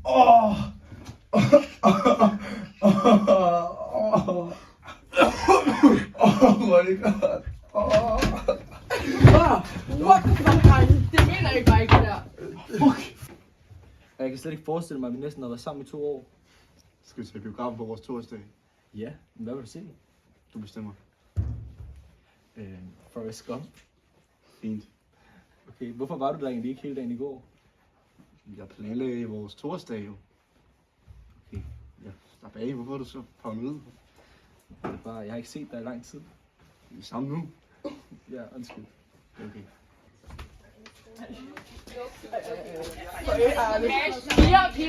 Hvor er det godt. What the fuck? Det mener jeg bare ikke, det der. Fuck. Jeg kan slet ikke forestille mig, at vi næsten har været sammen i 2 år. Skal vi til biografen på vores torsdag? Ja, men hvad vil du se? Du bestemmer. Forrest Gump. Fint. Okay, hvorfor var du der egentlig ikke hele dagen i går? Jeg planlagde vores torsdag jo. Okay, ja. Slap af, hvorfor er du så kommet ud? Det er bare, jeg har ikke set dig i lang tid. Vi er sammen nu. Ja, undskyld. Okay.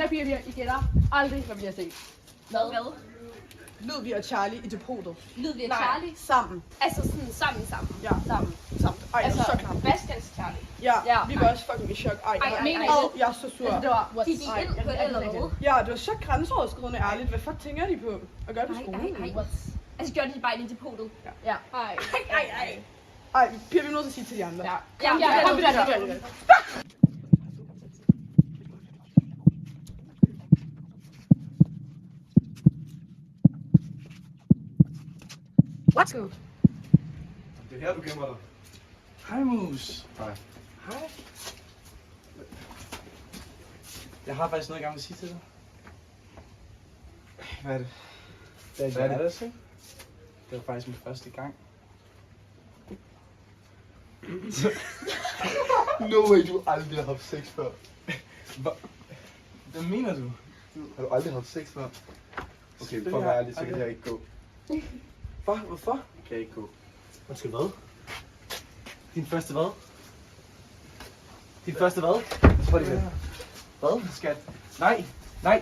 Piger, I gætter aldrig, hvad vi har set. Hvad? Ludvig og Charlie i depotet. Ludvig og Charlie? Sammen. Altså sådan sammen. Ja, sammen. Ej, Altså, jeg er så klar. Bastians Charlie. Ja, vi var også fucking i chok. Jeg er så sur. Det var, de gik ind på det eller hvad? Ja, det var så grænseoverskridende ærligt. Hvad fuck tænker de på? At gøre det på skolen? Altså gjorde de bare ind i depotet? Ja. Ej, Pia, vi er nødt til at sige til de andre. Ja, kom vi der. Let's go. Det er her, du gemmer dig. Hej, Mus. Hej. Hej. Jeg har faktisk noget, jeg gerne vil sige til dig. Hvad er det? Det Hvad er det? Det var faktisk min første gang. No way, du aldrig har haft sex før. Hvad mener du? Har du aldrig haft sex før? Okay, for at være ærlig, så kan jeg ikke gå. Hvad? Hvorfor? Kan jeg ikke gå. Undskyld, hvad? Din første hvad? Din første hvad? Tror det Hvad? Skat. Nej,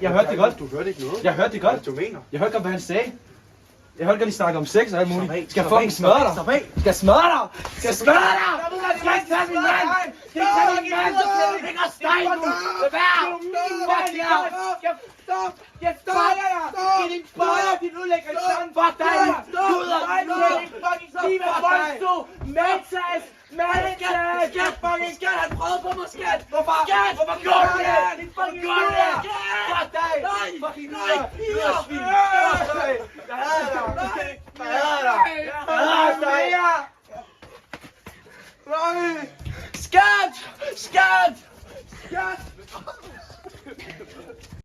jeg hørte det godt. Du hørte ikke noget. Jeg hørte det godt. Hvad du mener? Jeg hørte godt, hvad han sagde. Jeg hørte godt, de snakker om sex og alt muligt. Stop af, Skal jeg stop fucking af, smøre dig? stop af. Skal jeg smøre dig? Skal jeg smøre dig? Skal jeg ikke tage min mand? Skal jeg ikke tage min mand? Ikke at steg nu. Lad være. Fuck jer. Stop. Jeg fanger jer. I din bøjer, din udlægger i sådan. Fuck dig. Luder. Din fucking skive. Monsto. Matas. Skat, fucking skat, han prøvede på mig, skat! Hvorfor? Skat! Hvorfor gjorde du det? Din fucking luder! Fuck dig! Fucking luder! Ludersvin! Jeg hader dig! Jeg hader dig! Jeg hader dig! Nej! Skat! Skat! Skat!